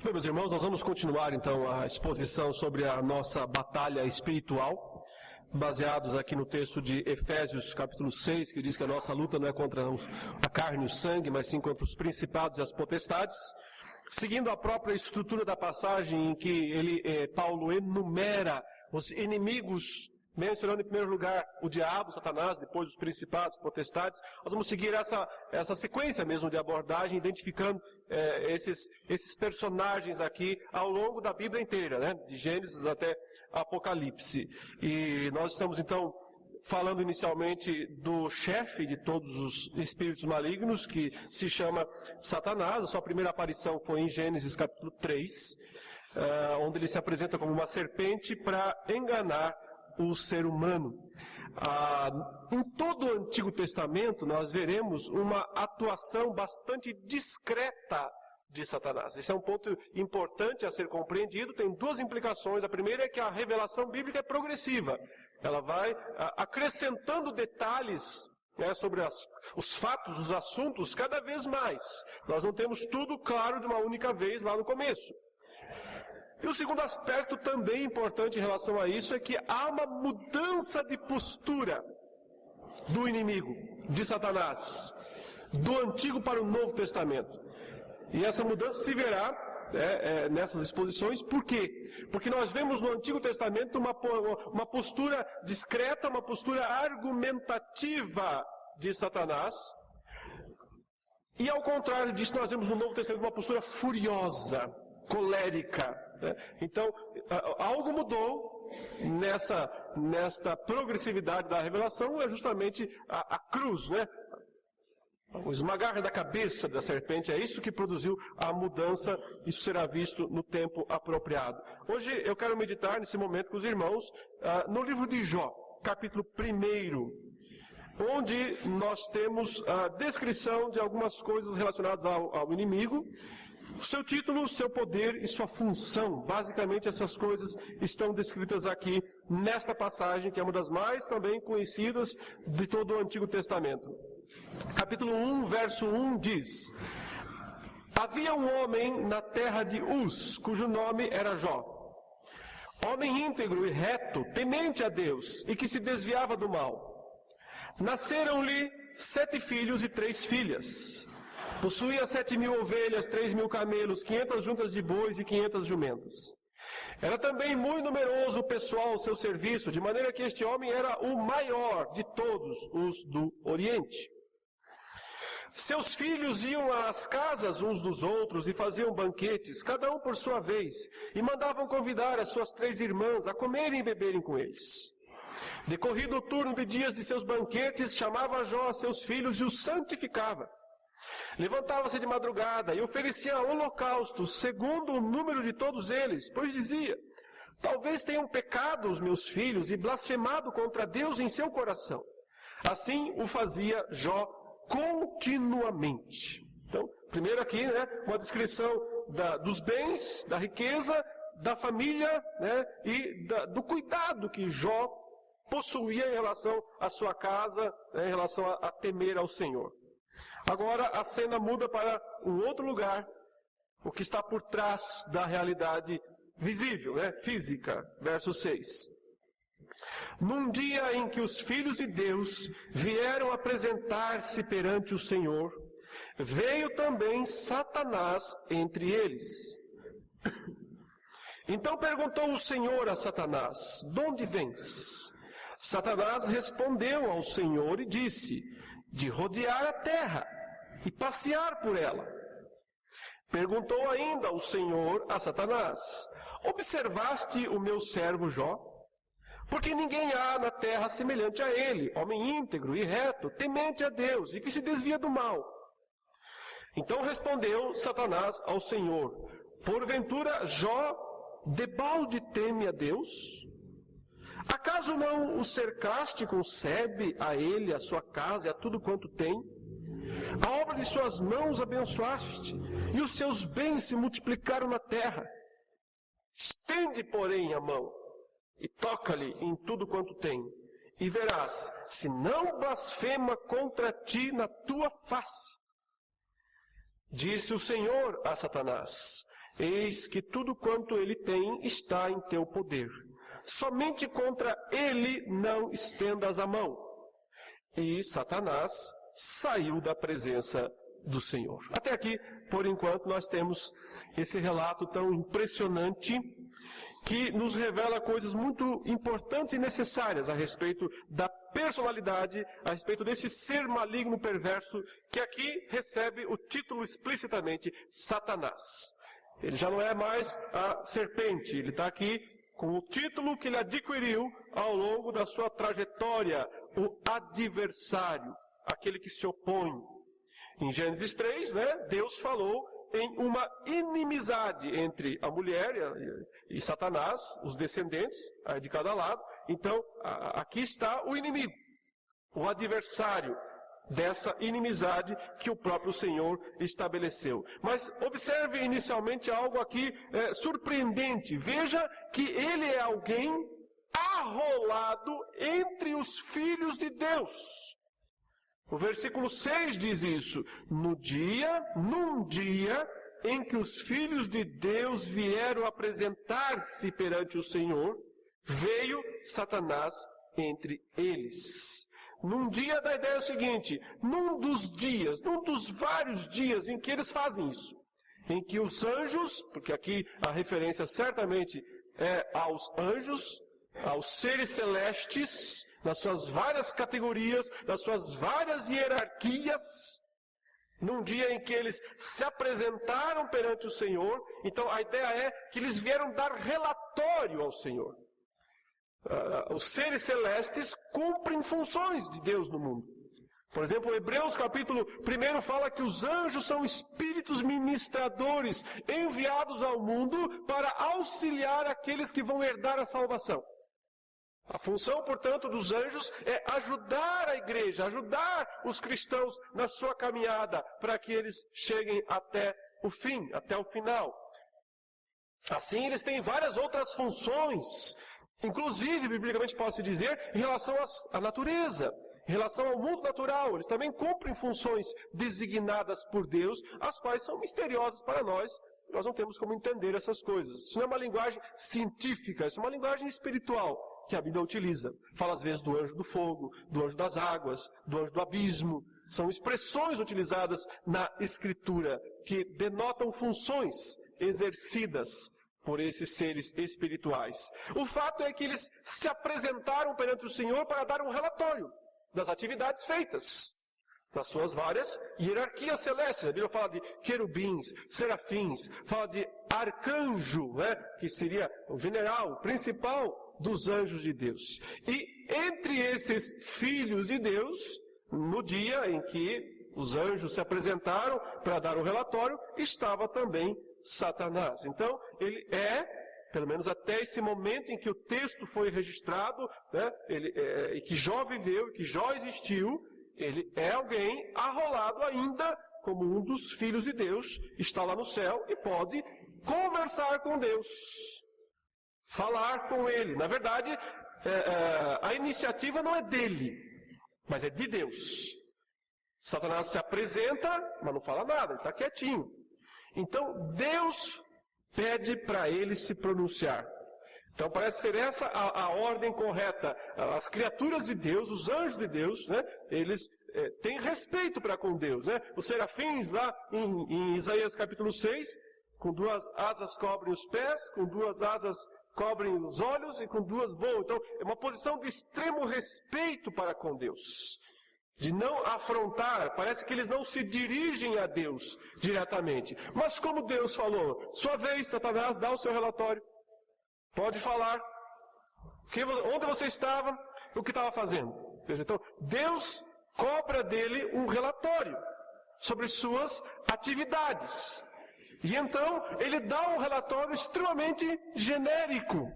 Bem, meus irmãos, nós vamos continuar então a exposição sobre a nossa batalha espiritual, baseados aqui no texto de Efésios capítulo 6, que diz que a nossa luta não é contra a carne e o sangue, mas sim contra os principados e as potestades. Seguindo a própria estrutura da passagem em que Paulo enumera os inimigos, mencionando em primeiro lugar o diabo, Satanás, depois os principados, potestades, nós vamos seguir essa sequência mesmo de abordagem, identificando esses personagens aqui ao longo da Bíblia inteira, né? De Gênesis até Apocalipse. E nós estamos então falando inicialmente do chefe de todos os espíritos malignos, que se chama Satanás. A sua primeira aparição foi em Gênesis capítulo 3, onde ele se apresenta como uma serpente para enganar o ser humano. Em todo o Antigo Testamento nós veremos uma atuação bastante discreta de Satanás. Esse é um ponto importante a ser compreendido, tem duas implicações. A primeira é que a revelação bíblica é progressiva. Ela vai acrescentando detalhes sobre os fatos, os assuntos, cada vez mais. Nós não temos tudo claro de uma única vez lá no começo. E o segundo aspecto também importante em relação a isso é que há uma mudança de postura do inimigo, de Satanás, do Antigo para o Novo Testamento. E essa mudança se verá nessas exposições. Por quê? Porque nós vemos no Antigo Testamento uma postura discreta, uma postura argumentativa de Satanás. E ao contrário disso, nós vemos no Novo Testamento uma postura furiosa, colérica. Então, algo mudou nesta progressividade da revelação, é justamente a cruz, né? O esmagar da cabeça da serpente, é isso que produziu a mudança. Isso será visto no tempo apropriado. Hoje eu quero meditar nesse momento com os irmãos no livro de Jó, capítulo 1, onde nós temos a descrição de algumas coisas relacionadas ao inimigo. O seu título, o seu poder e sua função. Basicamente essas coisas estão descritas aqui nesta passagem, que é uma das mais também conhecidas de todo o Antigo Testamento. Capítulo 1, verso 1 diz: Havia um homem na terra de Uz, cujo nome era Jó. Homem íntegro e reto, temente a Deus, e que se desviava do mal. Nasceram-lhe 7 filhos e 3 filhas. Possuía 7.000 ovelhas, 3.000 camelos, 500 juntas de bois e 500 jumentas. Era também muito numeroso o pessoal ao seu serviço, de maneira que este homem era o maior de todos os do Oriente. Seus filhos iam às casas uns dos outros e faziam banquetes, cada um por sua vez, e mandavam convidar as suas 3 irmãs a comerem e beberem com eles. Decorrido o turno de dias de seus banquetes, chamava Jó a seus filhos e os santificava. Levantava-se de madrugada e oferecia holocaustos, segundo o número de todos eles, pois dizia: talvez tenham pecado os meus filhos e blasfemado contra Deus em seu coração. Assim o fazia Jó continuamente. Então, primeiro aqui, uma descrição dos bens, da riqueza, da família, e do cuidado que Jó possuía em relação à sua casa, em relação a temer ao Senhor. Agora a cena muda para um outro lugar, o que está por trás da realidade visível, física. Verso 6. Num dia em que os filhos de Deus vieram apresentar-se perante o Senhor, veio também Satanás entre eles. Então perguntou o Senhor a Satanás: de onde vens? Satanás respondeu ao Senhor e disse: de rodear a terra e passear por ela. Perguntou ainda o Senhor a Satanás: observaste o meu servo Jó? Porque ninguém há na terra semelhante a ele, homem íntegro e reto, temente a Deus e que se desvia do mal. Então respondeu Satanás ao Senhor: porventura Jó debalde teme a Deus? Acaso não o cercaste com sebe a ele, a sua casa e a tudo quanto tem? A obra de suas mãos abençoaste, e os seus bens se multiplicaram na terra. Estende, porém, a mão, e toca-lhe em tudo quanto tem, e verás, se não blasfema contra ti na tua face. Disse o Senhor a Satanás: Eis que tudo quanto ele tem está em teu poder. Somente contra ele não estendas a mão. E Satanás saiu da presença do Senhor. Até aqui, por enquanto, nós temos esse relato tão impressionante que nos revela coisas muito importantes e necessárias a respeito da personalidade, a respeito desse ser maligno perverso, que aqui recebe o título explicitamente Satanás. Ele já não é mais a serpente, ele está aqui com o título que ele adquiriu ao longo da sua trajetória, o adversário, aquele que se opõe. Em Gênesis 3, Deus falou em uma inimizade entre a mulher e Satanás, os descendentes de cada lado. Então, aqui está o inimigo, o adversário dessa inimizade que o próprio Senhor estabeleceu. Mas observe inicialmente algo aqui surpreendente. Veja que ele é alguém arrolado entre os filhos de Deus. O versículo 6 diz isso: num dia em que os filhos de Deus vieram apresentar-se perante o Senhor, veio Satanás entre eles. Num dia, da ideia é o seguinte: num dos vários dias em que eles fazem isso, em que os anjos, porque aqui a referência certamente é aos anjos, aos seres celestes, nas suas várias categorias, nas suas várias hierarquias, num dia em que eles se apresentaram perante o Senhor. Então a ideia é que eles vieram dar relatório ao Senhor. Os seres celestes cumprem funções de Deus no mundo. Por exemplo, Hebreus capítulo 1 fala que os anjos são espíritos ministradores enviados ao mundo para auxiliar aqueles que vão herdar a salvação. A função, portanto, dos anjos é ajudar a igreja, ajudar os cristãos na sua caminhada, para que eles cheguem até o fim, até o final. Assim, eles têm várias outras funções, inclusive, biblicamente pode-se dizer, em relação à natureza, em relação ao mundo natural. Eles também cumprem funções designadas por Deus, as quais são misteriosas para nós. Nós não temos como entender essas coisas. Isso não é uma linguagem científica, isso é uma linguagem espiritual que a Bíblia utiliza. Fala às vezes do anjo do fogo, do anjo das águas, do anjo do abismo. São expressões utilizadas na Escritura que denotam funções exercidas por esses seres espirituais. O fato é que eles se apresentaram perante o Senhor para dar um relatório das atividades feitas nas suas várias hierarquias celestes. A Bíblia fala de querubins, serafins, fala de arcanjo, que seria o general, o principal dos anjos de Deus. E entre esses filhos de Deus, no dia em que os anjos se apresentaram para dar o relatório, estava também Satanás. Então, ele pelo menos até esse momento em que o texto foi registrado, e que Jó viveu, que Jó existiu, ele é alguém arrolado ainda como um dos filhos de Deus, está lá no céu e pode conversar com Deus, falar com ele. Na verdade, a iniciativa não é dele, mas é de Deus. Satanás se apresenta, mas não fala nada, ele está quietinho. Então, Deus pede para ele se pronunciar. Então, parece ser essa a ordem correta. As criaturas de Deus, os anjos de Deus, eles têm respeito para com Deus. Os serafins, lá em Isaías capítulo 6, com 2 asas cobrem os pés, com 2 asas cobrem os olhos e com 2 voam. Então, é uma posição de extremo respeito para com Deus. De não afrontar, parece que eles não se dirigem a Deus diretamente. Mas como Deus falou, sua vez, Satanás, dá o seu relatório. Pode falar. Onde você estava, o que estava fazendo. Então, Deus cobra dele um relatório sobre suas atividades. E então, ele dá um relatório extremamente genérico.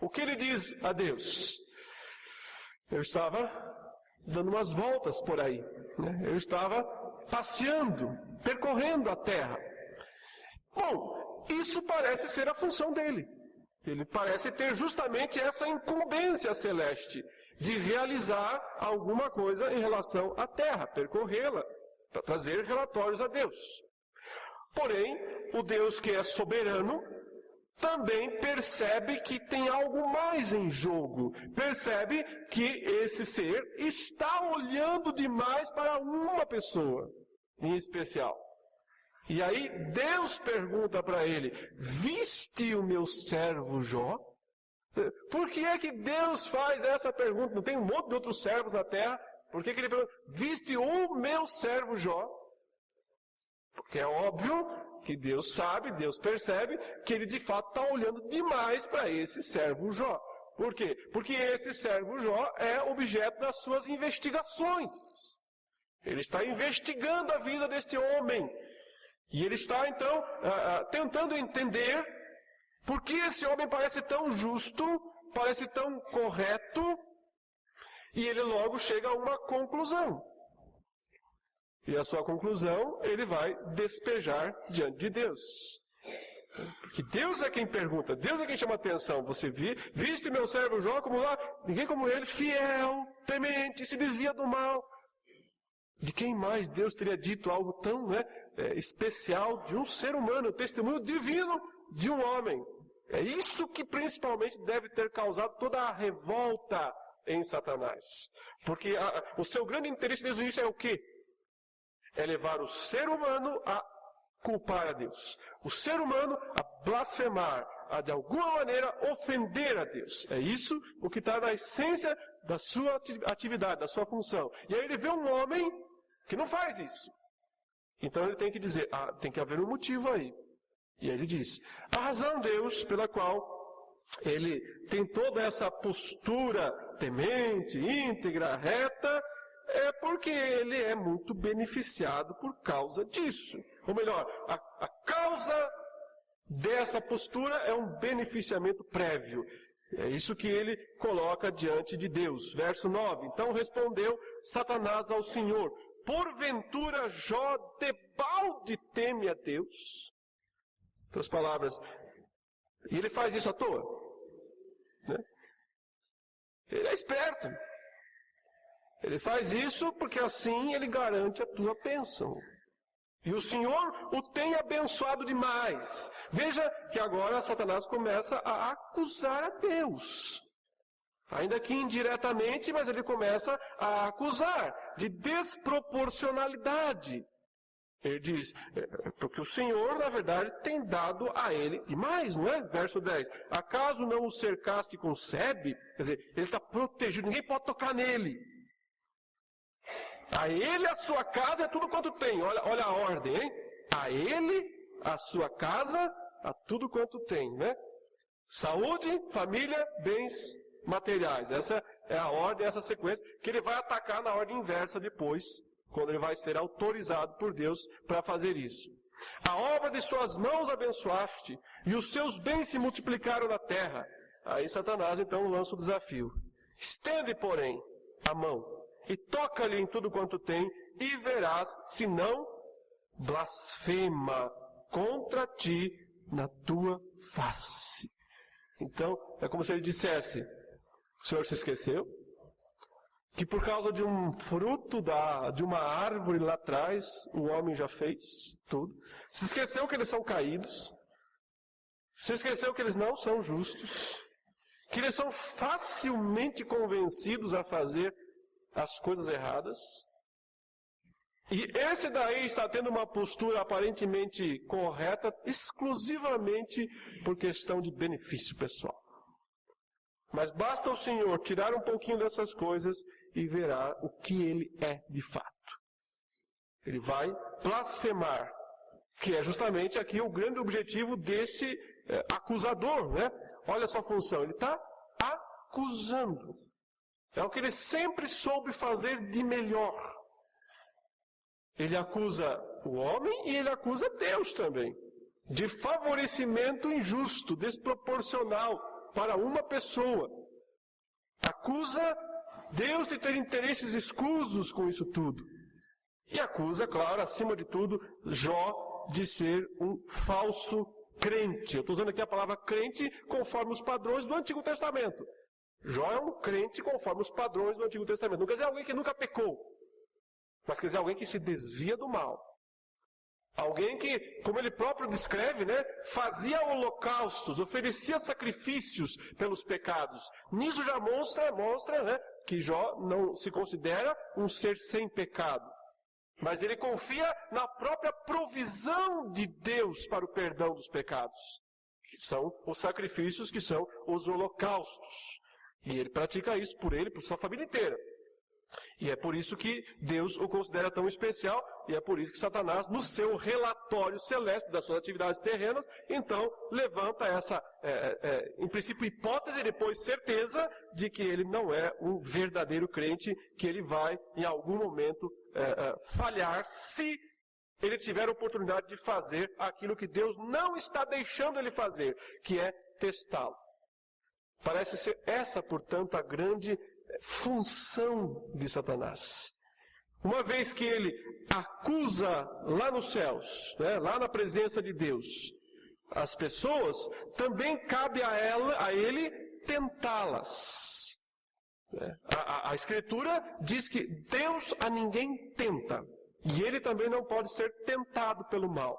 O que ele diz a Deus? Eu estava dando umas voltas por aí. Eu estava passeando, percorrendo a terra. Bom, isso parece ser a função dele. Ele parece ter justamente essa incumbência celeste de realizar alguma coisa em relação à terra, percorrê-la, para trazer relatórios a Deus. Porém, o Deus que é soberano também percebe que tem algo mais em jogo. Percebe que esse ser está olhando demais para uma pessoa em especial. E aí Deus pergunta para ele: viste o meu servo Jó? Por que é que Deus faz essa pergunta? Não tem um monte de outros servos na terra? Por que ele pergunta: viste o meu servo Jó? Porque é óbvio que Deus sabe, Deus percebe que ele de fato está olhando demais para esse servo Jó. Por quê? Porque esse servo Jó é objeto das suas investigações. Ele está investigando a vida deste homem. E ele está então tentando entender por que esse homem parece tão justo, parece tão correto, e ele logo chega a uma conclusão. E a sua conclusão, ele vai despejar diante de Deus. Porque Deus é quem pergunta, Deus é quem chama a atenção. Você viste meu servo Jó como lá? Ninguém como ele, fiel, temente, se desvia do mal. De quem mais Deus teria dito algo tão especial de um ser humano, o testemunho divino de um homem? É isso que principalmente deve ter causado toda a revolta em Satanás. Porque o seu grande interesse desde o início é o quê? É levar o ser humano a culpar a Deus. O ser humano a blasfemar, a de alguma maneira ofender a Deus. É isso o que está na essência da sua atividade, da sua função. E aí ele vê um homem que não faz isso. Então ele tem que dizer, tem que haver um motivo aí. E ele diz, a razão, Deus, pela qual ele tem toda essa postura temente, íntegra, reta, é porque ele é muito beneficiado por causa disso. Ou melhor, a causa dessa postura é um beneficiamento prévio. É isso que ele coloca diante de Deus. Verso 9. Então respondeu Satanás ao Senhor, porventura Jó debalde teme a Deus? Em outras palavras, e ele faz isso à toa? Né? Ele é esperto. Ele faz isso porque assim ele garante a tua bênção. E o Senhor o tem abençoado demais. Veja que agora Satanás começa a acusar a Deus. Ainda que indiretamente, mas ele começa a acusar de desproporcionalidade. Ele diz, porque o Senhor, na verdade, tem dado a ele demais, não é? Verso 10. Acaso não o cercaste com sebe? Quer dizer, ele está protegido, ninguém pode tocar nele. A ele, a sua casa, é tudo quanto tem. Olha a ordem, hein? A ele, a sua casa, a tudo quanto tem, né? Saúde, família, bens materiais. Essa é a ordem, essa sequência, que ele vai atacar na ordem inversa depois, quando ele vai ser autorizado por Deus para fazer isso. A obra de suas mãos abençoaste, e os seus bens se multiplicaram na terra. Aí Satanás, então, lança o desafio. Estende, porém, a mão, e toca-lhe em tudo quanto tem, e verás, se não, blasfema contra ti na tua face. Então, é como se ele dissesse, o Senhor se esqueceu? Que por causa de um fruto de uma árvore lá atrás, o homem já fez tudo. Se esqueceu que eles são caídos. Se esqueceu que eles não são justos. Que eles são facilmente convencidos a fazer as coisas erradas. E esse daí está tendo uma postura aparentemente correta, exclusivamente por questão de benefício pessoal. Mas basta o Senhor tirar um pouquinho dessas coisas e verá o que ele é de fato. Ele vai blasfemar, que é justamente aqui o grande objetivo desse acusador, né? Olha a sua função, ele está acusando. É o que ele sempre soube fazer de melhor. Ele acusa o homem e ele acusa Deus também. De favorecimento injusto, desproporcional para uma pessoa. Acusa Deus de ter interesses escusos com isso tudo. E acusa, claro, acima de tudo, Jó de ser um falso crente. Eu estou usando aqui a palavra crente conforme os padrões do Antigo Testamento. Jó é um crente conforme os padrões do Antigo Testamento. Não quer dizer alguém que nunca pecou, mas quer dizer alguém que se desvia do mal. Alguém que, como ele próprio descreve, né, fazia holocaustos, oferecia sacrifícios pelos pecados. Nisso já mostra, né, que Jó não se considera um ser sem pecado. Mas ele confia na própria provisão de Deus para o perdão dos pecados, que são os sacrifícios, que são os holocaustos. E ele pratica isso por ele, por sua família inteira. E é por isso que Deus o considera tão especial, e é por isso que Satanás, no seu relatório celeste das suas atividades terrenas, então levanta essa, em princípio, hipótese e depois certeza de que ele não é um verdadeiro crente, que ele vai, em algum momento, falhar se ele tiver a oportunidade de fazer aquilo que Deus não está deixando ele fazer, que é testá-lo. Parece ser essa, portanto, a grande função de Satanás. Uma vez que ele acusa lá nos céus, né, lá na presença de Deus, as pessoas, também cabe a ele tentá-las. A Escritura diz que Deus a ninguém tenta, e ele também não pode ser tentado pelo mal.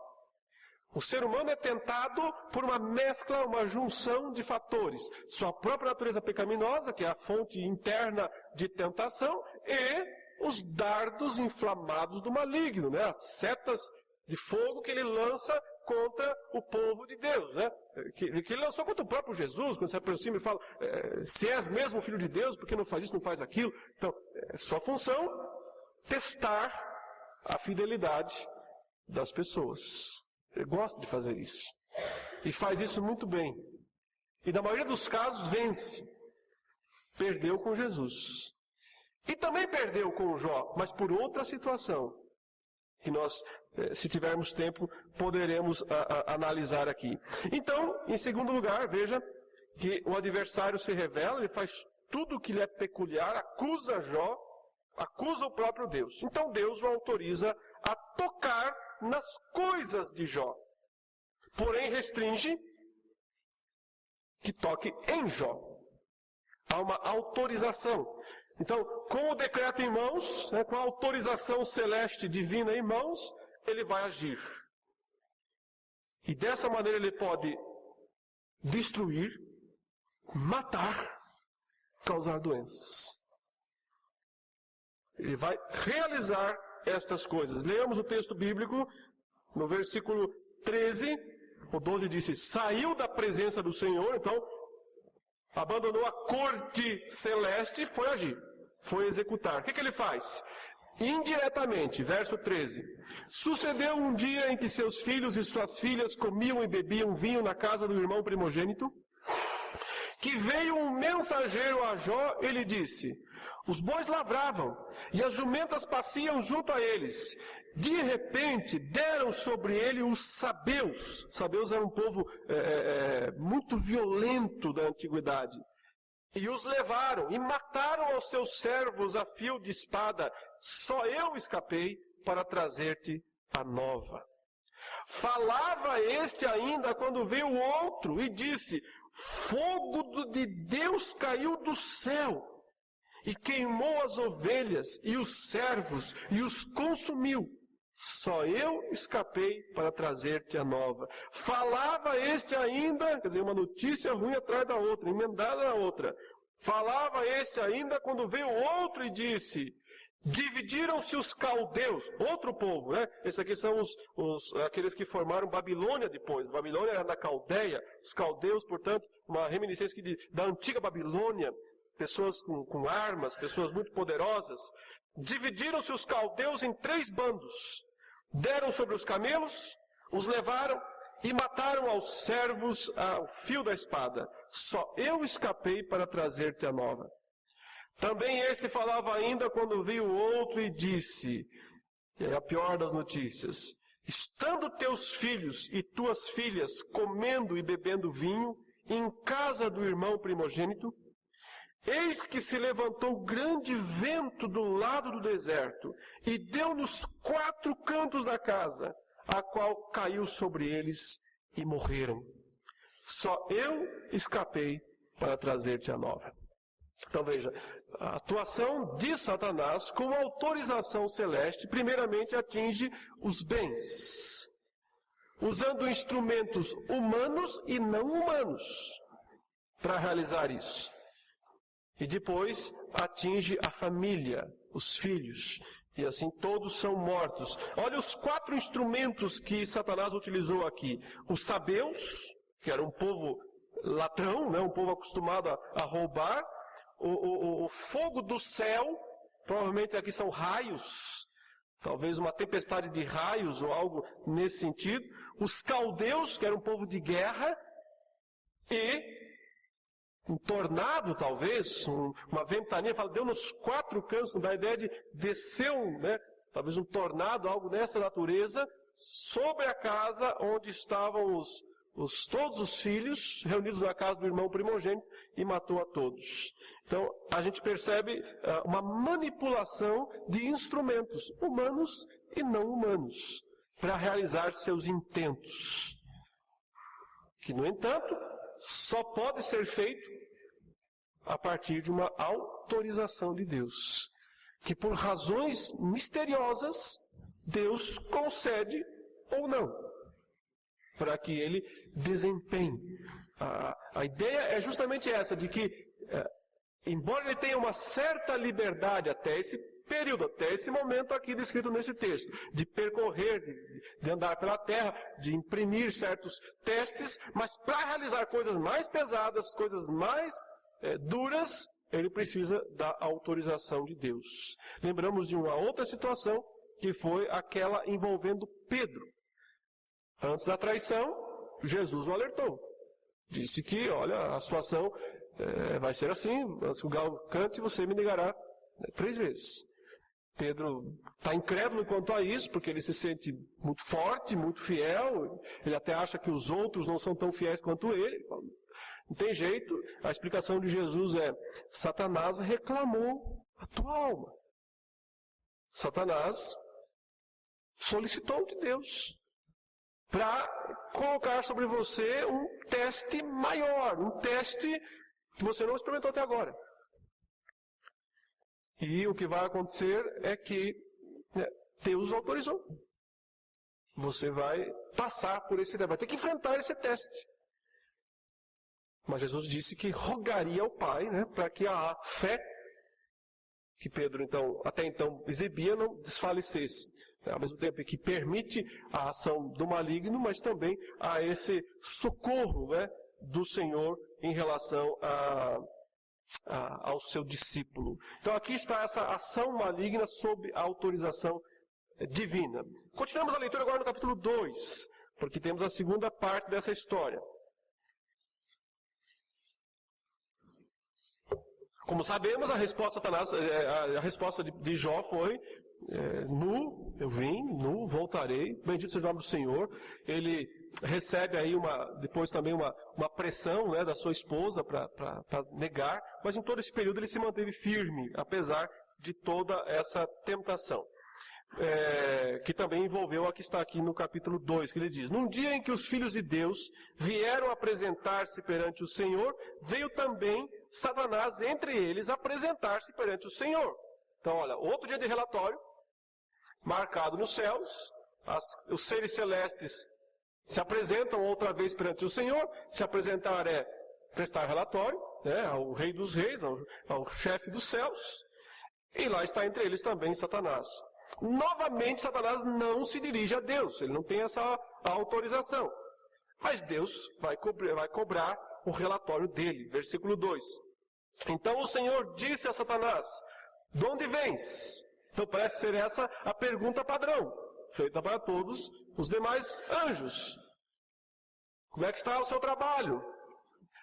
O ser humano é tentado por uma mescla, uma junção de fatores. Sua própria natureza pecaminosa, que é a fonte interna de tentação, e os dardos inflamados do maligno, né? As setas de fogo que ele lança contra o povo de Deus, né? Que ele lançou contra o próprio Jesus, quando se aproxima e fala, se és mesmo filho de Deus, por que não faz isso, não faz aquilo? Então, sua função, testar a fidelidade das pessoas. Ele gosta de fazer isso. E faz isso muito bem. E na maioria dos casos vence. Perdeu com Jesus. E também perdeu com Jó, mas por outra situação. Que nós, se tivermos tempo, poderemos analisar aqui. Então, em segundo lugar, veja que o adversário se revela, ele faz tudo o que lhe é peculiar, acusa Jó, acusa o próprio Deus. Então Deus o autoriza a tocar nas coisas de Jó. Porém, restringe que toque em Jó. Há uma autorização. Então, com o decreto em mãos, né, com a autorização celeste divina em mãos, ele vai agir. E dessa maneira ele pode destruir, matar, causar doenças. Ele vai realizar estas coisas. Leamos o texto bíblico, no versículo 13, o 12 disse, saiu da presença do Senhor, então, abandonou a corte celeste e foi agir, foi executar. O que ele faz? Indiretamente, verso 13, sucedeu um dia em que seus filhos e suas filhas comiam e bebiam vinho na casa do irmão primogênito, que veio um mensageiro a Jó e lhe disse, os bois lavravam, e as jumentas pasciam junto a eles. De repente, deram sobre ele os sabeus. Sabeus era um povo muito violento da antiguidade. E os levaram, e mataram aos seus servos a fio de espada. Só eu escapei para trazer-te a nova. Falava este ainda quando veio o outro, e disse, fogo de Deus caiu do céu, e queimou as ovelhas e os servos, e os consumiu. Só eu escapei para trazer-te a nova. Falava este ainda, quer dizer, uma notícia ruim atrás da outra, emendada na outra. Falava este ainda quando veio outro e disse, dividiram-se os caldeus, outro povo, né? Esses aqui são aqueles que formaram Babilônia depois. Babilônia era da Caldeia, os caldeus, portanto, uma reminiscência da antiga Babilônia. Pessoas com armas, pessoas muito poderosas. Dividiram-se os caldeus em 3 bandos. Deram sobre os camelos, os levaram e mataram aos servos ao fio da espada. Só eu escapei para trazer-te a nova. Também este falava ainda quando viu o outro e disse, e é a pior das notícias, estando teus filhos e tuas filhas comendo e bebendo vinho em casa do irmão primogênito, eis que se levantou grande vento do lado do deserto, e deu nos 4 cantos da casa, a qual caiu sobre eles e morreram. Só eu escapei para trazer-te a nova. Então veja, a atuação de Satanás com autorização celeste, primeiramente atinge os bens, usando instrumentos humanos e não humanos para realizar isso. E depois atinge a família, os filhos, e assim todos são mortos. Olha os 4 instrumentos que Satanás utilizou aqui. Os sabeus, que era um povo ladrão, né, um povo acostumado a roubar. O fogo do céu, provavelmente aqui são raios, talvez uma tempestade de raios ou algo nesse sentido. Os caldeus, que era um povo de guerra, e um tornado, talvez, uma ventania, deu nos 4 cantos, da ideia de descer, talvez um tornado, algo dessa natureza, sobre a casa onde estavam todos os filhos, reunidos na casa do irmão primogênito, e matou a todos. Então, a gente percebe uma manipulação de instrumentos humanos e não humanos, para realizar seus intentos. Que, no entanto, só pode ser feito a partir de uma autorização de Deus, que por razões misteriosas, Deus concede ou não, para que ele desempenhe. A ideia é justamente essa, de que, embora ele tenha uma certa liberdade até esse período, até esse momento aqui descrito nesse texto, de percorrer, de andar pela terra, de imprimir certos testes, mas para realizar coisas mais pesadas, coisas mais duras, ele precisa da autorização de Deus. Lembramos de uma outra situação, que foi aquela envolvendo Pedro. Antes da traição, Jesus o alertou. Disse que, olha, a situação vai ser assim, antes que o galo cante, você me negará 3 vezes. Pedro está incrédulo quanto a isso, porque ele se sente muito forte, muito fiel, ele até acha que os outros não são tão fiéis quanto ele. Não tem jeito, a explicação de Jesus é: Satanás reclamou a tua alma. Satanás solicitou de Deus para colocar sobre você um teste maior, um teste que você não experimentou até agora. E o que vai acontecer é que Deus autorizou. Você vai passar por esse teste, vai ter que enfrentar esse teste. Mas Jesus disse que rogaria ao Pai, para que a fé que Pedro até então exibia não desfalecesse. Ao mesmo tempo que permite a ação do maligno, mas também a esse socorro do Senhor em relação ao seu discípulo. Então aqui está essa ação maligna sob a autorização divina. Continuamos a leitura agora no capítulo 2, porque temos a segunda parte dessa história. Como sabemos, a resposta de Satanás, a resposta de Jó foi: nu, eu vim, nu, voltarei, bendito seja o nome do Senhor. Ele recebe aí depois também uma pressão da sua esposa para negar, mas em todo esse período ele se manteve firme, apesar de toda essa tentação. Que também envolveu a que está aqui no capítulo 2, que ele diz: num dia em que os filhos de Deus vieram apresentar-se perante o Senhor, veio também Satanás entre eles apresentar-se perante o Senhor. Então, olha, outro dia de relatório, marcado nos céus, os seres celestes se apresentam outra vez perante o Senhor. Se apresentar é prestar relatório, ao Rei dos Reis, ao chefe dos céus, e lá está entre eles também Satanás. Novamente, Satanás não se dirige a Deus, ele não tem essa autorização. Mas Deus vai cobrar o relatório dele. Versículo 2. Então o Senhor disse a Satanás: de onde vens? Então parece ser essa a pergunta padrão, feita para todos os demais anjos. Como é que está o seu trabalho?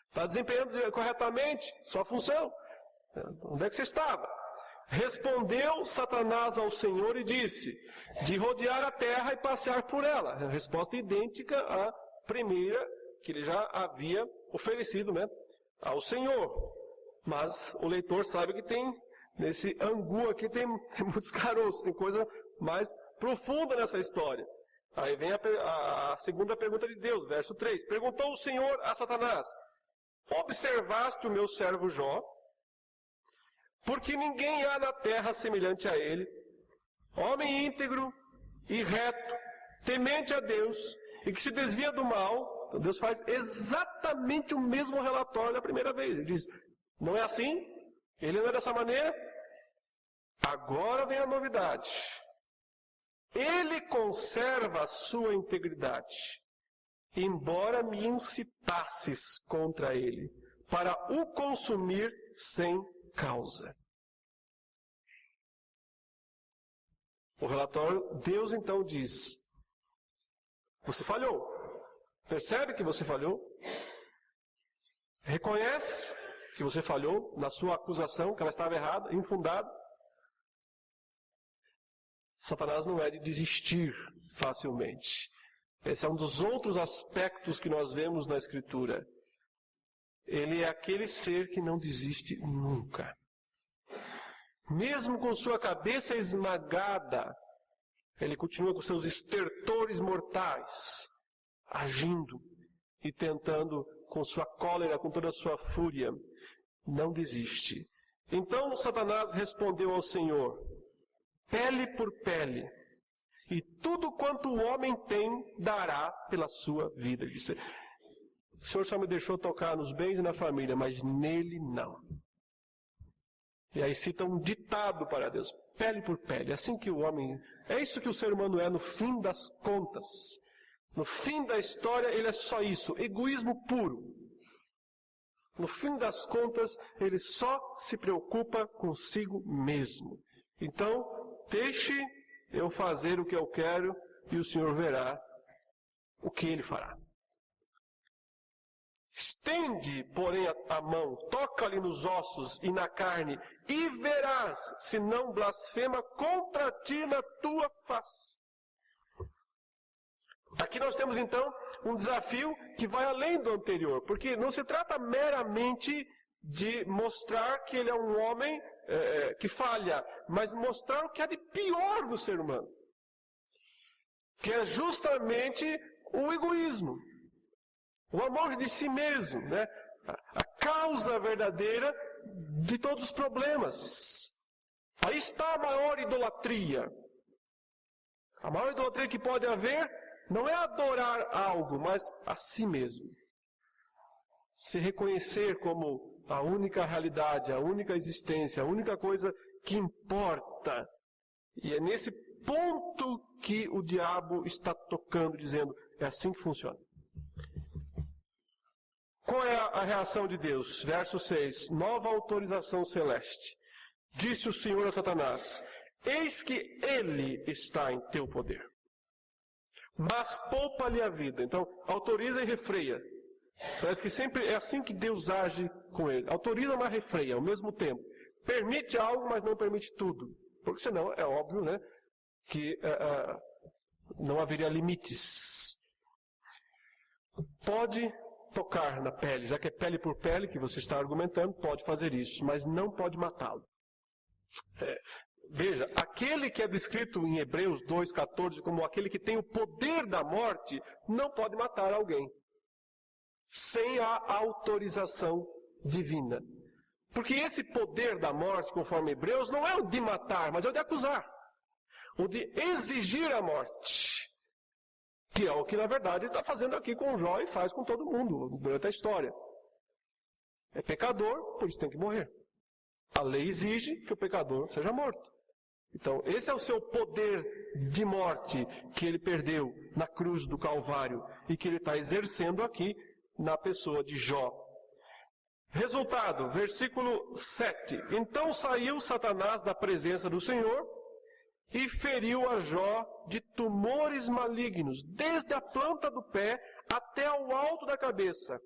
Está desempenhando corretamente sua função? Onde é que você estava? Respondeu Satanás ao Senhor e disse: de rodear a terra e passear por ela. A resposta idêntica à primeira que ele já havia oferecido ao Senhor. Mas o leitor sabe que nesse angu aqui tem muitos caroços, tem coisa mais profunda nessa história. Aí vem a segunda pergunta de Deus, verso 3. Perguntou o Senhor a Satanás: observaste o meu servo Jó? porque ninguém há na terra semelhante a ele, homem íntegro e reto, temente a Deus, e que se desvia do mal. Então Deus faz exatamente o mesmo relatório da primeira vez. Ele diz, não é assim? Ele não é dessa maneira? Agora vem a novidade. Ele conserva a sua integridade, embora me incitasses contra ele, para o consumir sem causa. O relatório, Deus então diz, você falhou. Percebe que você falhou? Reconhece que você falhou na sua acusação, que ela estava errada, infundada. Satanás não é de desistir facilmente. Esse é um dos outros aspectos que nós vemos na Escritura. Ele é aquele ser que não desiste nunca. Mesmo com sua cabeça esmagada, ele continua com seus estertores mortais, agindo e tentando com sua cólera, com toda a sua fúria, não desiste. Então Satanás respondeu ao Senhor, pele por pele, e tudo quanto o homem tem, dará pela sua vida. Ele disse, o Senhor só me deixou tocar nos bens e na família, mas nele não. E aí cita um ditado para Deus, pele por pele. É assim que o homem, é isso que o ser humano é no fim das contas. No fim da história ele é só isso, egoísmo puro. No fim das contas ele só se preocupa consigo mesmo. Então, deixe eu fazer o que eu quero e o Senhor verá o que ele fará. Estende, porém, a mão, toca-lhe nos ossos e na carne, e verás se não blasfema contra ti na tua face. Aqui nós temos, então, um desafio que vai além do anterior, porque não se trata meramente de mostrar que ele é um homem que falha, mas mostrar o que há de pior no ser humano, que é justamente o egoísmo. O amor de si mesmo, né? A causa verdadeira de todos os problemas. Aí está a maior idolatria. A maior idolatria que pode haver não é adorar algo, mas a si mesmo. Se reconhecer como a única realidade, a única existência, a única coisa que importa. E é nesse ponto que o diabo está tocando, dizendo, é assim que funciona. Qual é a reação de Deus? Verso 6, nova autorização celeste. Disse o Senhor a Satanás, eis que ele está em teu poder, mas poupa-lhe a vida. Então, autoriza e refreia. Parece que sempre é assim que Deus age com ele. Autoriza, mas refreia ao mesmo tempo. Permite algo, mas não permite tudo. Porque senão, é óbvio, né, que não haveria limites. Pode tocar na pele, já que é pele por pele que você está argumentando, pode fazer isso, mas não pode matá-lo. Veja, aquele que é descrito em Hebreus 2,14 como aquele que tem o poder da morte, não pode matar alguém sem a autorização divina. Porque esse poder da morte, conforme Hebreus, não é o de matar, mas é o de acusar. O de exigir a morte. Que é o que, na verdade, ele está fazendo aqui com Jó e faz com todo mundo, durante a história. É pecador, por isso tem que morrer. A lei exige que o pecador seja morto. Então, esse é o seu poder de morte que ele perdeu na cruz do Calvário e que ele está exercendo aqui na pessoa de Jó. Resultado, versículo 7. Então saiu Satanás da presença do Senhor e feriu a Jó de tumores malignos, desde a planta do pé até ao alto da cabeça.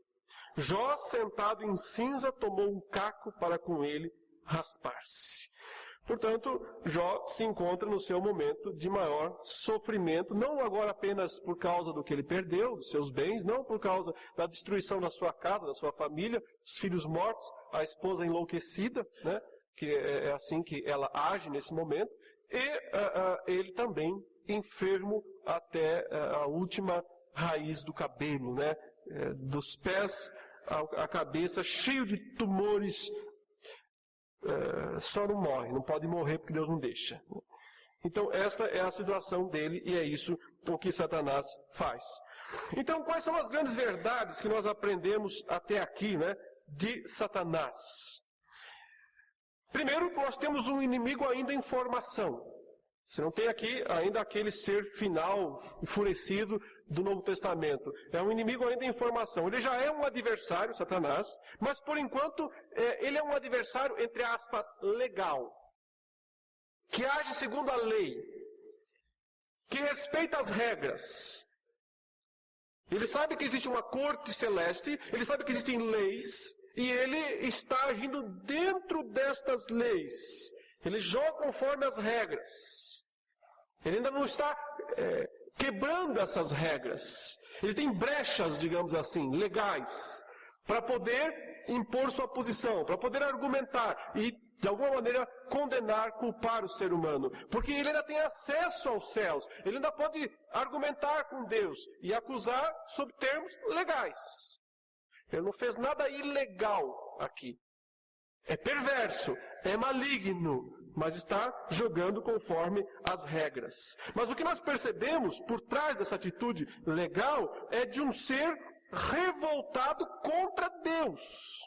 Jó, sentado em cinza, tomou um caco para com ele raspar-se. Portanto, Jó se encontra no seu momento de maior sofrimento, não agora apenas por causa do que ele perdeu, dos seus bens, não por causa da destruição da sua casa, da sua família, os filhos mortos, a esposa enlouquecida, né, que é assim que ela age nesse momento, e ele também enfermo até a última raiz do cabelo, né, dos pés à cabeça, cheio de tumores só não morre, não pode morrer porque Deus não deixa. Então, esta é a situação dele e é isso o que Satanás faz. Então, quais são as grandes verdades que nós aprendemos até aqui, né, de Satanás? Primeiro, nós temos um inimigo ainda em formação. Você não tem aqui ainda aquele ser final, enfurecido do Novo Testamento. É um inimigo ainda em formação. Ele já é um adversário, Satanás, mas por enquanto ele é um adversário, entre aspas, legal. Que age segundo a lei. Que respeita as regras. Ele sabe que existe uma corte celeste, ele sabe que existem leis, e ele está agindo dentro destas leis. Ele joga conforme as regras. Ele ainda não está quebrando essas regras. Ele tem brechas, digamos assim, legais, para poder impor sua posição, para poder argumentar e, de alguma maneira, condenar, culpar o ser humano. Porque ele ainda tem acesso aos céus. Ele ainda pode argumentar com Deus e acusar sob termos legais. Ele não fez nada ilegal aqui. É perverso, é maligno, mas está jogando conforme as regras. Mas o que nós percebemos por trás dessa atitude legal é de um ser revoltado contra Deus.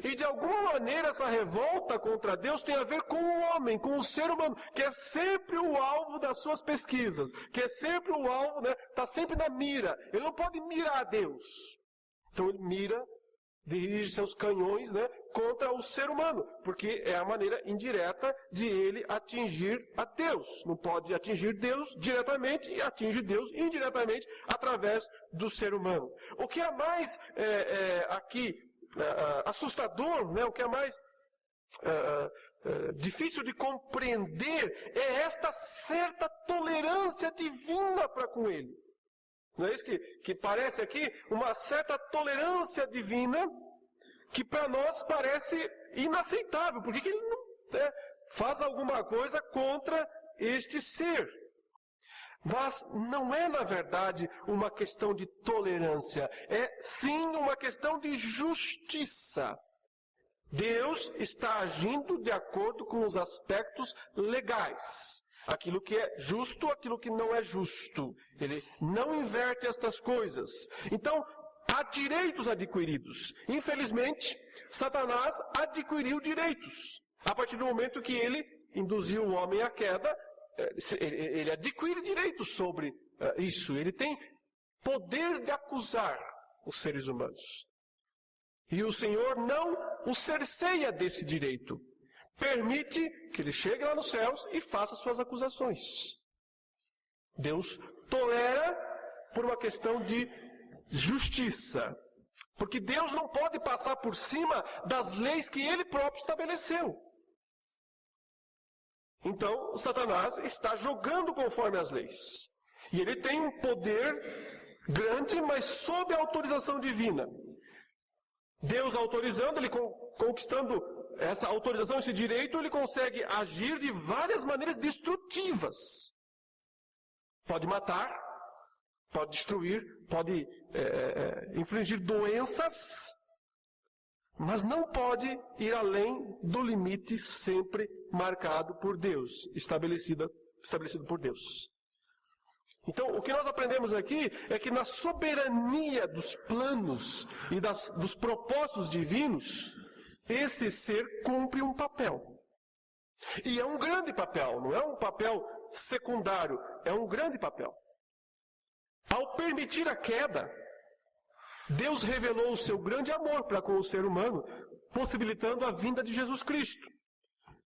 E de alguma maneira essa revolta contra Deus tem a ver com o homem, com o ser humano, que é sempre o alvo das suas pesquisas, que é sempre o alvo, né, está sempre na mira. Ele não pode mirar a Deus. Então ele mira, dirige seus canhões, né, contra o ser humano, porque é a maneira indireta de ele atingir a Deus. Não pode atingir Deus diretamente e atinge Deus indiretamente através do ser humano. O que é mais aqui assustador, né, o que é mais difícil de compreender é esta certa tolerância divina para com ele. Não é isso que parece aqui? Uma certa tolerância divina que para nós parece inaceitável. Por que ele não faz alguma coisa contra este ser? Mas não é, na verdade, uma questão de tolerância. É, sim, uma questão de justiça. Deus está agindo de acordo com os aspectos legais. Aquilo que é justo, aquilo que não é justo. Ele não inverte estas coisas. Então, há direitos adquiridos. Infelizmente, Satanás adquiriu direitos. A partir do momento que ele induziu o homem à queda, ele adquire direitos sobre isso. Ele tem poder de acusar os seres humanos. E o Senhor não o cerceia desse direito. Permite que ele chegue lá nos céus e faça suas acusações. Deus tolera por uma questão de justiça. Porque Deus não pode passar por cima das leis que ele próprio estabeleceu. Então, Satanás está jogando conforme as leis. E ele tem um poder grande, mas sob a autorização divina. Deus autorizando, ele conquistando essa autorização, esse direito, ele consegue agir de várias maneiras destrutivas. Pode matar, pode destruir, pode infligir doenças, mas não pode ir além do limite sempre marcado por Deus, estabelecido por Deus. Então, o que nós aprendemos aqui é que na soberania dos planos e dos propósitos divinos, esse ser cumpre um papel. E é um grande papel, não é um papel secundário, é um grande papel. Ao permitir a queda, Deus revelou o seu grande amor para com o ser humano, possibilitando a vinda de Jesus Cristo.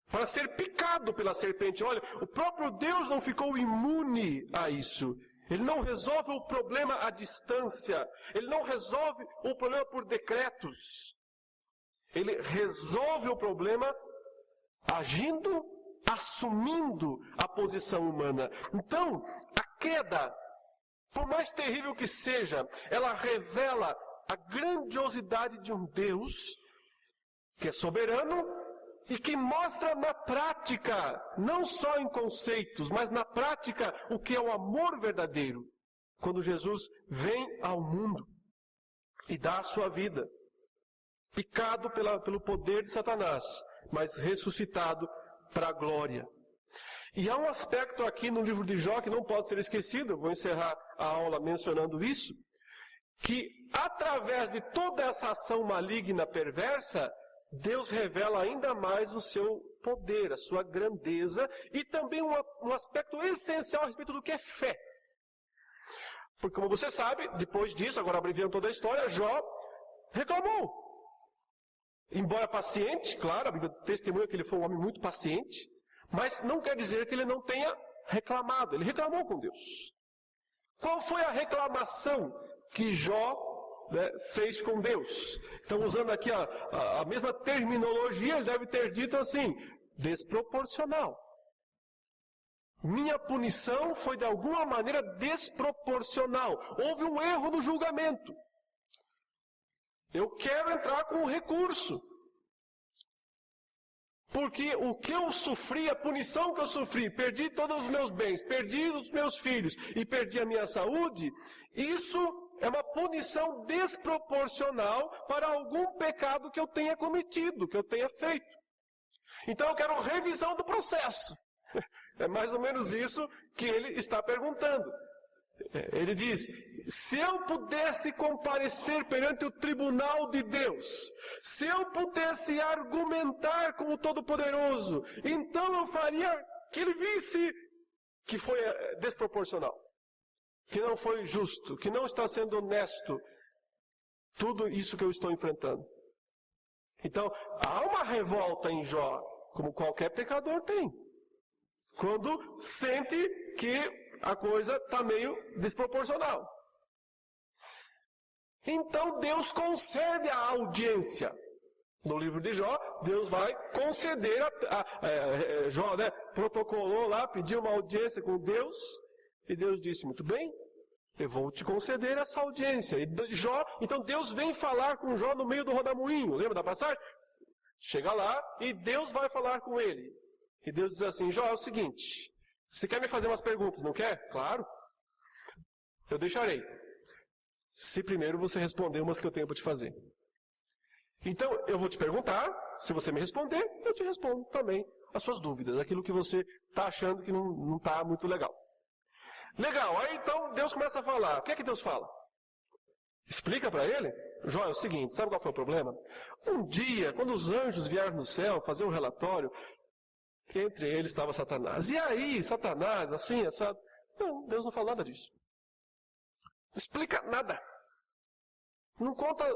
Para ser picado pela serpente. Olha, o próprio Deus não ficou imune a isso. Ele não resolve o problema à distância. Ele não resolve o problema por decretos. Ele resolve o problema agindo, assumindo a posição humana. Então, a queda, por mais terrível que seja, ela revela a grandiosidade de um Deus que é soberano e que mostra na prática, não só em conceitos, mas na prática, o que é o amor verdadeiro. Quando Jesus vem ao mundo e dá a sua vida, picado pelo poder de Satanás, mas ressuscitado para a glória. E há um aspecto aqui no livro de Jó que não pode ser esquecido, eu vou encerrar a aula mencionando isso, que através de toda essa ação maligna, perversa, Deus revela ainda mais o seu poder, a sua grandeza e também um aspecto essencial a respeito do que é fé. Porque como você sabe, depois disso, agora abreviando toda a história, Jó reclamou. Embora paciente, claro, a Bíblia testemunha que ele foi um homem muito paciente, mas não quer dizer que ele não tenha reclamado. Ele reclamou com Deus. Qual foi a reclamação que Jó fez com Deus? Então, usando aqui a mesma terminologia, ele deve ter dito assim, desproporcional. Minha punição foi de alguma maneira desproporcional. Houve um erro no julgamento. Eu quero entrar com um recurso. Porque o que eu sofri, a punição que eu sofri, perdi todos os meus bens, perdi os meus filhos e perdi a minha saúde, isso é uma punição desproporcional para algum pecado que eu tenha cometido, que eu tenha feito. Então eu quero revisão do processo. É mais ou menos isso que ele está perguntando. Ele diz, se eu pudesse comparecer perante o tribunal de Deus, se eu pudesse argumentar com o Todo-Poderoso, então eu faria que ele visse que foi desproporcional, que não foi justo, que não está sendo honesto, tudo isso que eu estou enfrentando. Então, há uma revolta em Jó, como qualquer pecador tem, quando sente que a coisa está meio desproporcional. Então Deus concede a audiência. No livro de Jó, Deus vai conceder Jó, protocolou lá, pediu uma audiência com Deus, e Deus disse, muito bem, eu vou te conceder essa audiência. E Jó, então Deus vem falar com Jó no meio do rodamuinho, lembra da passagem? Chega lá e Deus vai falar com ele. E Deus diz assim, Jó, é o seguinte, você quer me fazer umas perguntas, não quer? Claro. Eu deixarei. Se primeiro você responder umas que eu tenho para te fazer. Então, eu vou te perguntar, se você me responder, eu te respondo também as suas dúvidas, aquilo que você está achando que não está muito legal. Legal, aí então Deus começa a falar. O que é que Deus fala? Explica para ele. Jó, é o seguinte, sabe qual foi o problema? Um dia, quando os anjos vieram do céu fazer um relatório, entre eles estava Satanás. E aí, Satanás, assim, essa... Não, Deus não fala nada disso. Não explica nada. Não conta...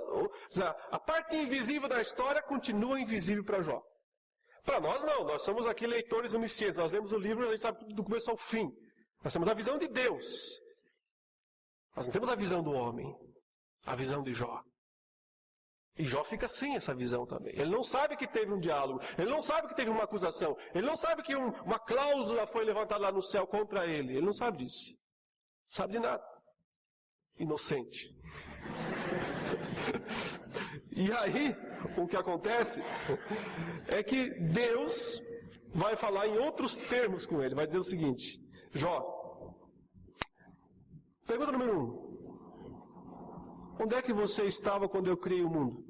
A parte invisível da história continua invisível para Jó. Para nós não, nós somos aqui leitores oniscientes. Nós lemos o livro e a gente sabe tudo do começo ao fim. Nós temos a visão de Deus. Nós não temos a visão do homem. A visão de Jó. E Jó fica sem essa visão também. Ele não sabe que teve um diálogo. Ele não sabe que teve uma acusação. Ele não sabe que uma cláusula foi levantada lá no céu contra ele. Ele não sabe disso. Não sabe de nada. Inocente. E aí, o que acontece é que Deus vai falar em outros termos com ele. Vai dizer o seguinte. Jó, pergunta número 1. Onde é que você estava quando eu criei o mundo?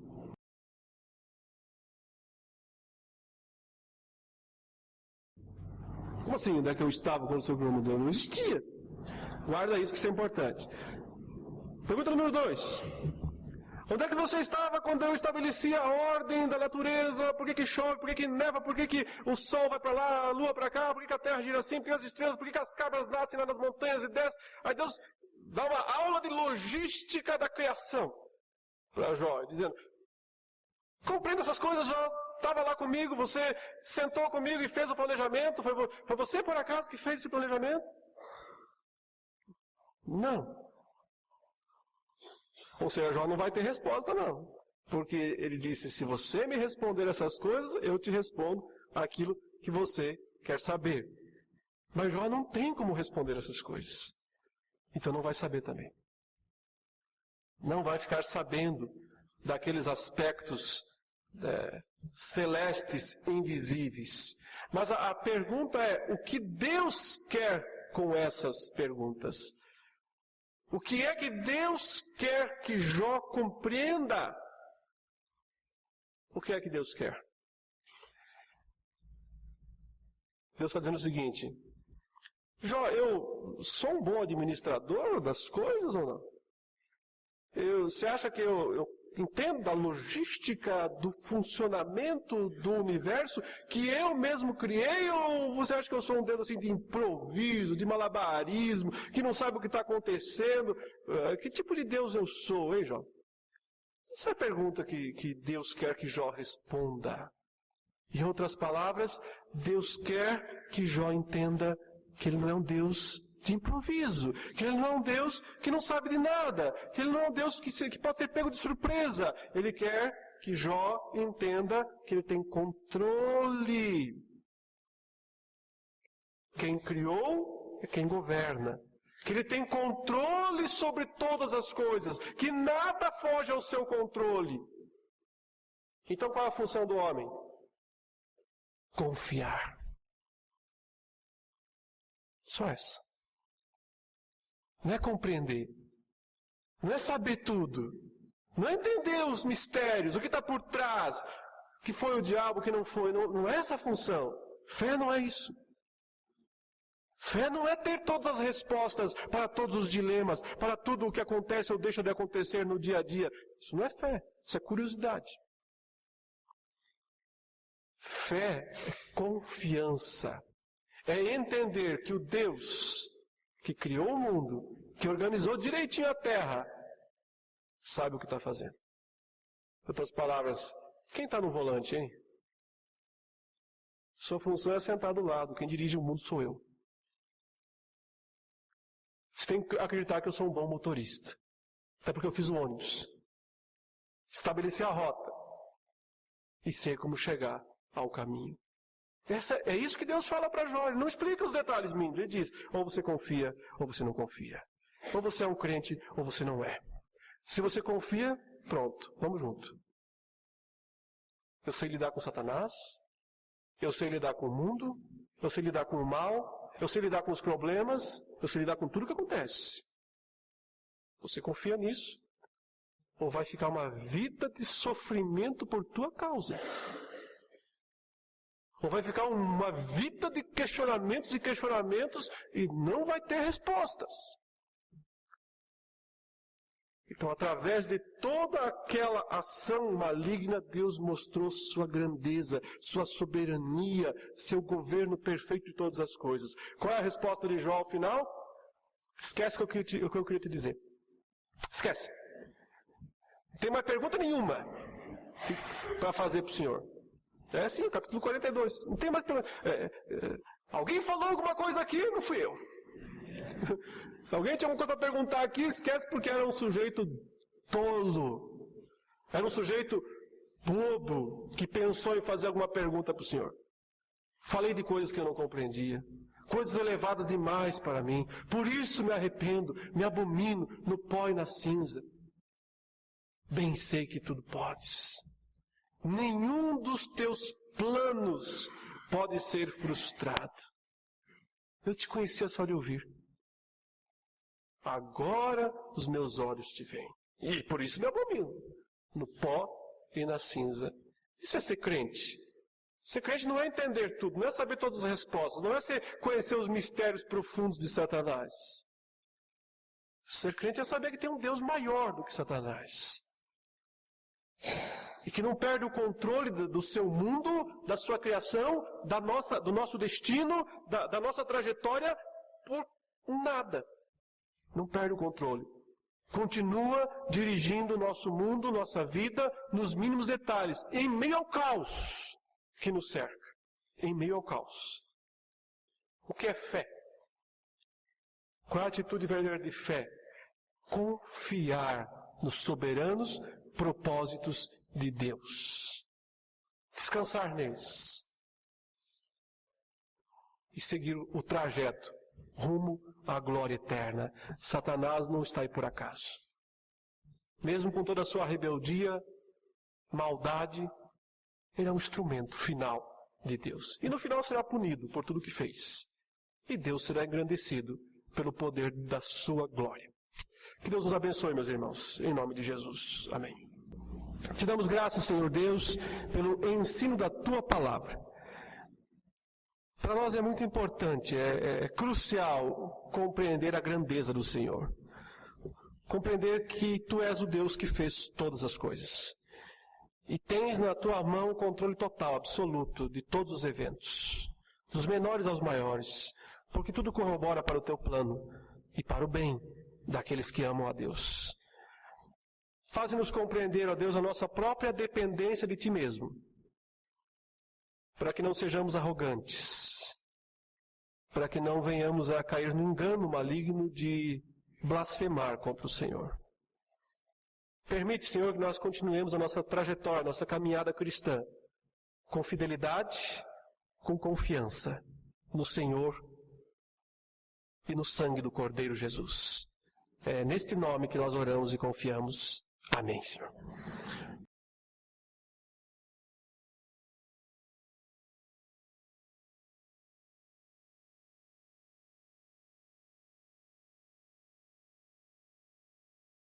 Como assim, onde é que eu estava quando eu criei o mundo? Eu não existia. Guarda isso que isso é importante. Pergunta número 2. Onde é que você estava quando eu estabeleci a ordem da natureza? Por que chove? Por que neva? Por que o sol vai para lá, a lua para cá? Por que a terra gira assim? Por que as estrelas? Por que as cabras nascem lá nas montanhas e descem? Aí Deus dá uma aula de logística da criação para Jó, dizendo, compreenda essas coisas, Jó, estava lá comigo, você sentou comigo e fez o planejamento, foi você por acaso que fez esse planejamento? Não. Ou seja, Jó não vai ter resposta não, porque ele disse, se você me responder essas coisas, eu te respondo aquilo que você quer saber. Mas Jó não tem como responder essas coisas. Então não vai saber também. Não vai ficar sabendo daqueles aspectos celestes invisíveis. Mas a pergunta é, o que Deus quer com essas perguntas? O que é que Deus quer que Jó compreenda? O que é que Deus quer? Deus está dizendo o seguinte: Jó, eu sou um bom administrador das coisas ou não? Você acha que eu entendo da logística, do funcionamento do universo que eu mesmo criei? Ou você acha que eu sou um Deus assim de improviso, de malabarismo, que não sabe o que está acontecendo? Que tipo de Deus eu sou, hein, Jó? Essa é a pergunta que Deus quer que Jó responda. Em outras palavras, Deus quer que Jó entenda que Ele não é um Deus de improviso, que Ele não é um Deus que não sabe de nada, que Ele não é um Deus que pode ser pego de surpresa. Ele quer que Jó entenda que Ele tem controle. Quem criou é quem governa. Que Ele tem controle sobre todas as coisas, que nada foge ao seu controle. Então qual é a função do homem? Confiar. Só essa. Não é compreender. Não é saber tudo. Não é entender os mistérios, o que está por trás, o que foi o diabo, o que não foi. Não é essa a função. Fé não é isso. Fé não é ter todas as respostas para todos os dilemas, para tudo o que acontece ou deixa de acontecer no dia a dia. Isso não é fé, isso é curiosidade. Fé é confiança. É entender que o Deus que criou o mundo, que organizou direitinho a terra, sabe o que está fazendo. Em outras palavras, quem está no volante, hein? Sua função é sentar do lado. Quem dirige o mundo sou eu. Você tem que acreditar que eu sou um bom motorista. Até porque eu fiz o ônibus. Estabeleci a rota. E sei como chegar ao caminho. É isso que Deus fala para Jó. Ele não explica os detalhes mínimos. Ele diz, ou você confia, ou você não confia. Ou você é um crente, ou você não é. Se você confia, pronto, vamos junto. Eu sei lidar com Satanás. Eu sei lidar com o mundo. Eu sei lidar com o mal. Eu sei lidar com os problemas. Eu sei lidar com tudo que acontece. Você confia nisso? Ou vai ficar uma vida de sofrimento por tua causa? Ou vai ficar uma vida de questionamentos e questionamentos e não vai ter respostas? Então, através de toda aquela ação maligna, Deus mostrou sua grandeza, sua soberania, seu governo perfeito de todas as coisas. Qual é a resposta de Jó ao final? Esquece o que eu queria te dizer. Esquece. Não tem mais pergunta nenhuma para fazer para o Senhor. É assim, o capítulo 42. Não tem mais pergunta. Alguém falou alguma coisa aqui? Não fui eu. Se alguém tinha alguma coisa para perguntar aqui, esquece, porque era um sujeito tolo. Era um sujeito bobo que pensou em fazer alguma pergunta para o Senhor. Falei de coisas que eu não compreendia. Coisas elevadas demais para mim. Por isso me arrependo, me abomino no pó e na cinza. Bem sei que tudo podes. Nenhum dos teus planos pode ser frustrado. Eu te conhecia só de ouvir. Agora os meus olhos te veem. E por isso me abomino. No pó e na cinza. Isso é ser crente. Ser crente não é entender tudo, não é saber todas as respostas, não é conhecer os mistérios profundos de Satanás. Ser crente é saber que tem um Deus maior do que Satanás. E que não perde o controle do seu mundo, da sua criação, do nosso destino, da nossa trajetória, por nada. Não perde o controle. Continua dirigindo o nosso mundo, nossa vida, nos mínimos detalhes, em meio ao caos que nos cerca. Em meio ao caos. O que é fé? Qual é a atitude verdadeira de fé? Confiar nos soberanos propósitos de Deus. Descansar neles. E seguir o trajeto rumo à glória eterna. Satanás não está aí por acaso. Mesmo com toda a sua rebeldia, maldade, ele é um instrumento final de Deus. E no final será punido por tudo que fez. E Deus será engrandecido pelo poder da sua glória. Que Deus nos abençoe, meus irmãos, em nome de Jesus. Amém. Te damos graças, Senhor Deus, pelo ensino da Tua palavra. Para nós é muito importante, é crucial compreender a grandeza do Senhor. Compreender que Tu és o Deus que fez todas as coisas. E tens na Tua mão o controle total, absoluto, de todos os eventos. Dos menores aos maiores. Porque tudo corrobora para o Teu plano e para o bem daqueles que amam a Deus. Faze-nos compreender, ó Deus, a nossa própria dependência de Ti mesmo. Para que não sejamos arrogantes. Para que não venhamos a cair no engano maligno de blasfemar contra o Senhor. Permite, Senhor, que nós continuemos a nossa trajetória, a nossa caminhada cristã, com fidelidade, com confiança no Senhor e no sangue do Cordeiro Jesus. É neste nome que nós oramos e confiamos. Amém, Senhor.